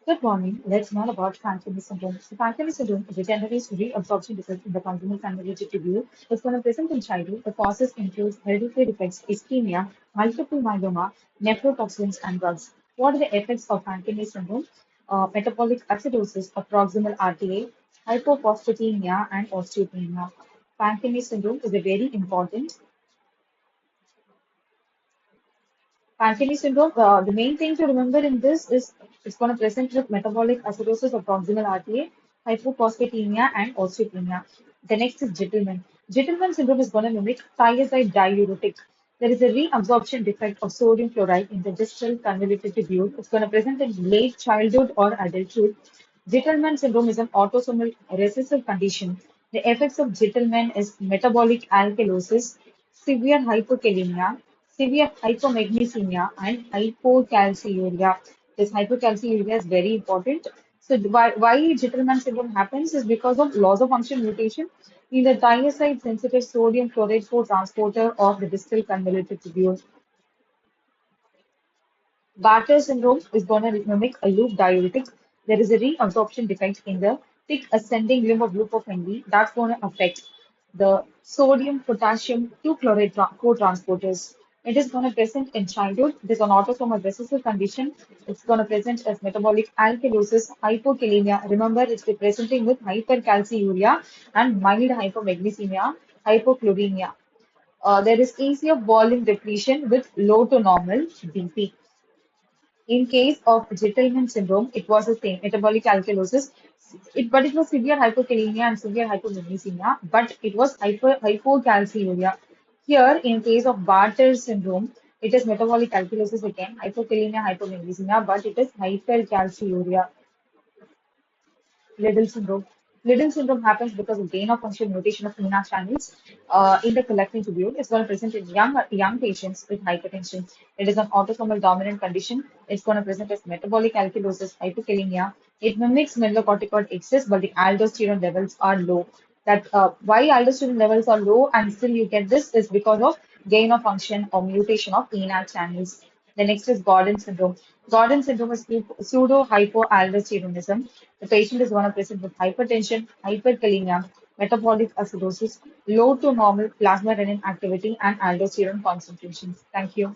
Good morning. Let's learn about Fanconi syndrome. So Fanconi syndrome is a generalized reabsorption defect in the consumer convoluted tubule. It's going to present in childhood. The causes include hereditary defects, ischemia, multiple myeloma, nephrotoxins, and drugs. What are the effects of Fanconi syndrome? Metabolic acidosis of proximal RTA, hypophosphatemia, and osteopenia. Fanconi syndrome is a very important Fanconi syndrome, the main thing to remember in this is it's going to present with metabolic acidosis of proximal RTA, hypophosphatemia, and osteopenia. The next is Gentleman. Gentleman syndrome is going to mimic thiazide diuretic. There is a reabsorption defect of sodium chloride in the distal convoluted tubule. It's going to present in late childhood or adulthood. Gentleman syndrome is an autosomal recessive condition. The effects of Gentleman is metabolic alkalosis, severe hypokalemia, severe hypomagnesemia, and hypocalciuria. This hypocalciuria is very important. So why Gentleman syndrome happens is because of loss of function mutation in the thiazide sensitive sodium chloride transporter of the distal convoluted tubule. Bartter syndrome is going to mimic a loop diuretic. There is a reabsorption defect in the thick ascending limb of loop of Henle that's going to affect the sodium potassium 2 chloride co-transporters. It is going to present in childhood. It is an autosomal recessive condition. It's going to present as metabolic alkalosis, hypokalemia. Remember, it's presenting with hypercalciuria and mild hypomagnesemia, hypochloremia. There is easier volume depletion with low to normal BP. In case of Gentleman syndrome, it was the same metabolic alkalosis, but it was severe hypokalemia and severe hypomagnesemia, but it was hypocalciuria. Here, in case of Bartter syndrome, it is metabolic alkalosis again, hypokalemia, hypomagnesemia, but it is hypercalciuria. Liddle syndrome. Liddle syndrome happens because of gain of function mutation of ENA channels in the collecting tubule. It's going to present in young patients with hypertension. It is an autosomal dominant condition. It's going to present as metabolic alkalosis, hypokalemia. It mimics mineralocorticoid excess, but the aldosterone levels are low. That why aldosterone levels are low and still you get this is because of gain of function or mutation of ENA channels. The next is Gordon syndrome. Gordon syndrome is pseudo-hypoaldosteronism. The patient is going to present with hypertension, hyperkalemia, metabolic acidosis, low to normal plasma renin activity, and aldosterone concentrations. Thank you.